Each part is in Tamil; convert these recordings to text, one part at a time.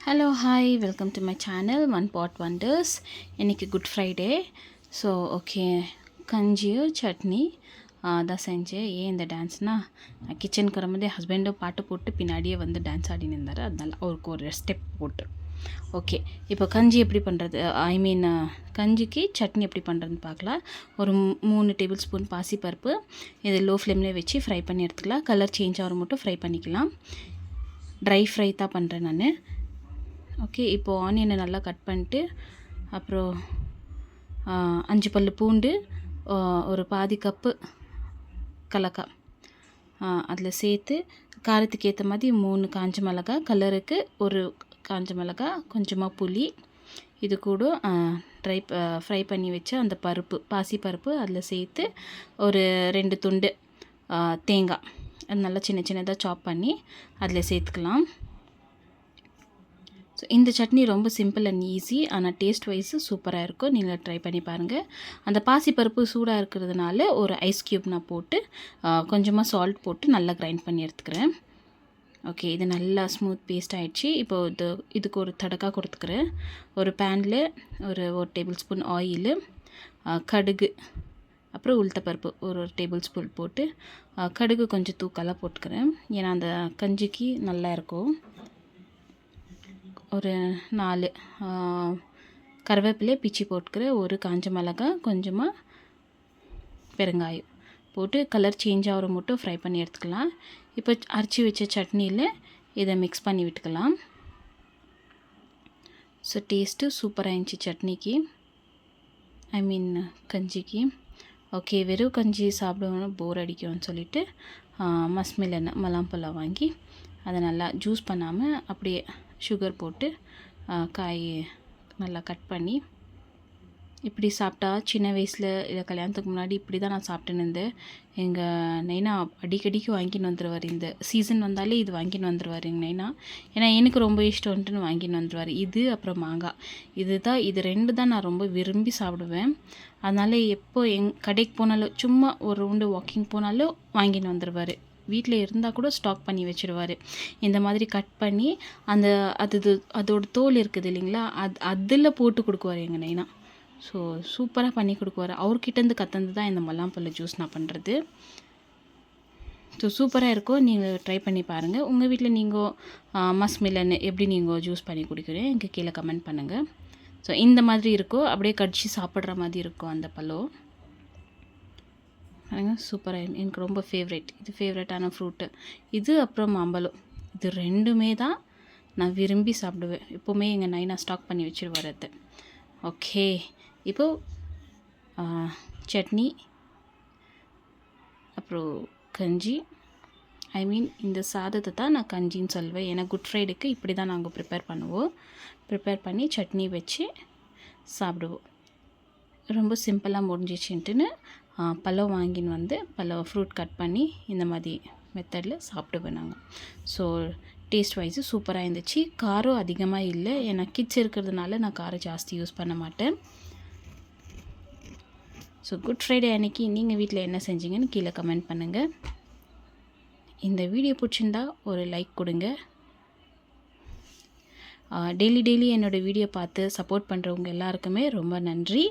Hello hi welcome to my channel One Pot Wonders. இன்றைக்கி குட் ஃப்ரைடே. ஸோ ஓகே, கஞ்சியும் சட்னி தான் செஞ்சேன். ஏன் இந்த டான்ஸ்னால், கிச்சனுக்கு வரும்போதே ஹஸ்பண்டும் பாட்டு போட்டு பின்னாடியே வந்து டான்ஸ் ஆடின்னு இருந்தார். அதனால அவருக்கு ஒரு ஸ்டெப் போட்டு ஓகே. இப்போ கஞ்சி எப்படி பண்ணுறது, கஞ்சிக்கு சட்னி எப்படி பண்ணுறதுன்னு பார்க்கலாம். ஒரு 3 டேபிள் ஸ்பூன் பாசிப்பருப்பு இது லோ ஃப்ளேம்லேயே வச்சு ஃப்ரை பண்ணி எடுத்துக்கலாம். கலர் சேஞ்ச் ஆகிற மட்டும் ஃப்ரை பண்ணிக்கலாம். ட்ரை ஃப்ரை தான் பண்ணுறேன் நான். ஓகே, இப்போது ஆனியனை நல்லா கட் பண்ணிட்டு, அப்புறம் 5 பல்லு பூண்டு, ஒரு பாதி கப்பு கலக்காய் அதில் சேர்த்து, காரத்துக்கு ஏற்ற மாதிரி 3 காஞ்ச மிளகாய், கலருக்கு ஒரு காஞ்ச மிளகாய், கொஞ்சமாக புளி, இது கூட ஃப்ரை பண்ணி வச்ச அந்த பருப்பு, பாசிப்பருப்பு அதில் சேர்த்து, ஒரு 2 துண்டு தேங்காய் அது நல்லா சின்ன சின்னதாக சாப் பண்ணி அதில் சேர்த்துக்கலாம். ஸோ இந்த சட்னி ரொம்ப சிம்பிள் அண்ட் ஈஸி, ஆனால் டேஸ்ட் வைஸு சூப்பராக இருக்கும். நீங்கள் ட்ரை பண்ணி பாருங்கள். அந்த பாசிப்பருப்பு சூடாக இருக்கிறதுனால ஒரு ஐஸ் க்யூப் நான் போட்டு கொஞ்சமாக சால்ட் போட்டு நல்லா கிரைண்ட் பண்ணி எடுத்துக்கிறேன். ஓகே, இது நல்லா ஸ்மூத் பேஸ்ட் ஆகிடுச்சு. இப்போது இதுக்கு ஒரு தடக்கா கொடுத்துக்கிறேன். ஒரு பேனில் ஒரு டேபிள் ஸ்பூன் ஆயிலு, கடுகு, அப்புறம் உளுத்தப்பருப்பு ஒரு டேபிள் ஸ்பூன் போட்டு, கடுகு கொஞ்சம் தூக்கலாக போட்டுக்கிறேன். ஏன்னா அந்த கஞ்சிக்கு நல்லா இருக்கும். ஒரு 4 கருவேப்பிலையை பிச்சு போட்டுக்கிறேன். ஒரு காஞ்ச மிளகாய், கொஞ்சமாக பெருங்காயம் போட்டு கலர் சேஞ்ச் ஆகிற மட்டும் ஃப்ரை பண்ணி எடுத்துக்கலாம். இப்போ அரைச்சி வச்ச சட்னியில் இதை மிக்ஸ் பண்ணி விட்டுக்கலாம். ஸோ டேஸ்ட்டு சூப்பராக இருந்துச்சு சட்னிக்கு, கஞ்சிக்கு. ஓகே, வெறும் கஞ்சி சாப்பிடுவோம் போர் அடிக்கும்னு சொல்லிவிட்டு மஸ்மிலன் மலாம்பழம் வாங்கி அதை நல்லா ஜூஸ் பண்ணாமல் அப்படியே சுகர் போட்டு காய் நல்லா கட் பண்ணி இப்படி சாப்பிட்டா, சின்ன வயசில் இல்லை கல்யாணத்துக்கு முன்னாடி இப்படி தான் நான் சாப்பிட்டுன்னு இருந்தேன். எங்கள் நைனா அடிக்கடிக்கு வாங்கின்னு வந்துடுவார். இந்த சீசன் வந்தாலே இது வாங்கின்னு வந்துடுவார் எங்கள் நைனா. ஏன்னா எனக்கு ரொம்ப இஷ்டம்ன்ட்டுன்னு வாங்கின்னு வந்துடுவார். இது அப்புறம் மாங்காய், இது 2 தான் நான் ரொம்ப விரும்பி சாப்பிடுவேன். அதனால் எப்போ கடைக்கு போனாலும், சும்மா ஒரு ரவுண்டு வாக்கிங் போனாலும் வாங்கின்னு வந்துடுவார். வீட்டில் இருந்தால் கூட ஸ்டாக் பண்ணி வச்சுருவார். இந்த மாதிரி கட் பண்ணி அதோட தோல் இருக்குது இல்லைங்களா, அதில் போட்டு கொடுக்குவார் எங்கள் நைனா. ஸோ சூப்பராக பண்ணி கொடுக்குவார். அவர்கிட்டேருந்து கற்றுந்து தான் இந்த மல்லாம்பழ ஜூஸ் நான் பண்ணுறது. ஸோ சூப்பராக இருக்கும். நீங்கள் ட்ரை பண்ணி பாருங்கள். உங்கள் வீட்டில் நீங்கள் மஸ்மிலன் எப்படி நீங்கள் ஜூஸ் பண்ணி குடிக்கிறீங்க எனக்கு கீழே கமெண்ட் பண்ணுங்கள். ஸோ இந்த மாதிரி இருக்கும், அப்படியே கடிச்சு சாப்பிட்ற மாதிரி இருக்கும் அந்த பழம். சூப்பராக, எனக்கு ரொம்ப ஃபேவரட். இது ஃபேவரட்டான ஃப்ரூட்டு இது. அப்புறம் மாம்பழம், இது 2மே தான் நான் விரும்பி சாப்பிடுவேன். எப்போவுமே எங்கள் நைனா ஸ்டாக் பண்ணி வச்சுருவார் அதை. ஓகே, இப்போது சட்னி, அப்புறம் கஞ்சி, இந்த சாதத்தை தான் நான் கஞ்சின்னு சொல்வேன். ஏன்னா குட் ஃப்ரைடேக்கு இப்படி தான் நாங்கள் ப்ரிப்பேர் பண்ணி சட்னி வச்சு சாப்பிடுவோம். ரொம்ப சிம்பிளாக முடிஞ்சிச்சுன்ட்டுன்னு பழம் வாங்கின்னு வந்து ஃப்ரூட் கட் பண்ணி இந்த மாதிரி மெத்தடில் சாப்பிடுவேன் நாங்கள். ஸோ டேஸ்ட் வைஸு சூப்பராக இருந்துச்சு. காரம் அதிகமாக இல்லை, ஏன்னா கிட்ஸ் இருக்கிறதுனால நான் காரம் ஜாஸ்தி யூஸ் பண்ண மாட்டேன். ஸோ குட் ஃப்ரைடே அன்றைக்கி நீங்கள் வீட்டில் என்ன செஞ்சீங்கன்னு கீழே கமெண்ட் பண்ணுங்கள். இந்த வீடியோ பிடிச்சிருந்தா ஒரு லைக் கொடுங்க. டெய்லி என்னோடய வீடியோ பார்த்து சப்போர்ட் பண்ணுறவங்க எல்லாருக்குமே ரொம்ப நன்றி.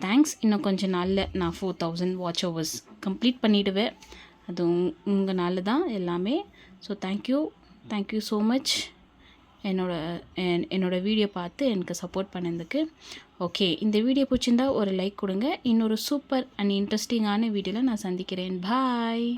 தேங்க்ஸ். இன்னும் கொஞ்சம் நாளில் நான் 4000 வாட்ச் ஓவர்ஸ் கம்ப்ளீட் பண்ணிவிடுவேன். அது உங்களால தான் எல்லாமே. ஸோ தேங்க்யூ ஸோ மச் என்னோட வீடியோ பார்த்து எனக்கு சப்போர்ட் பண்ணதுக்கு. ஓகே, இந்த வீடியோ பிடிச்சிருந்தா ஒரு லைக் கொடுங்க. இன்னொரு சூப்பர் அண்ட் இன்ட்ரெஸ்டிங்கான வீடியோவில் நான் சந்திக்கிறேன். பாய்.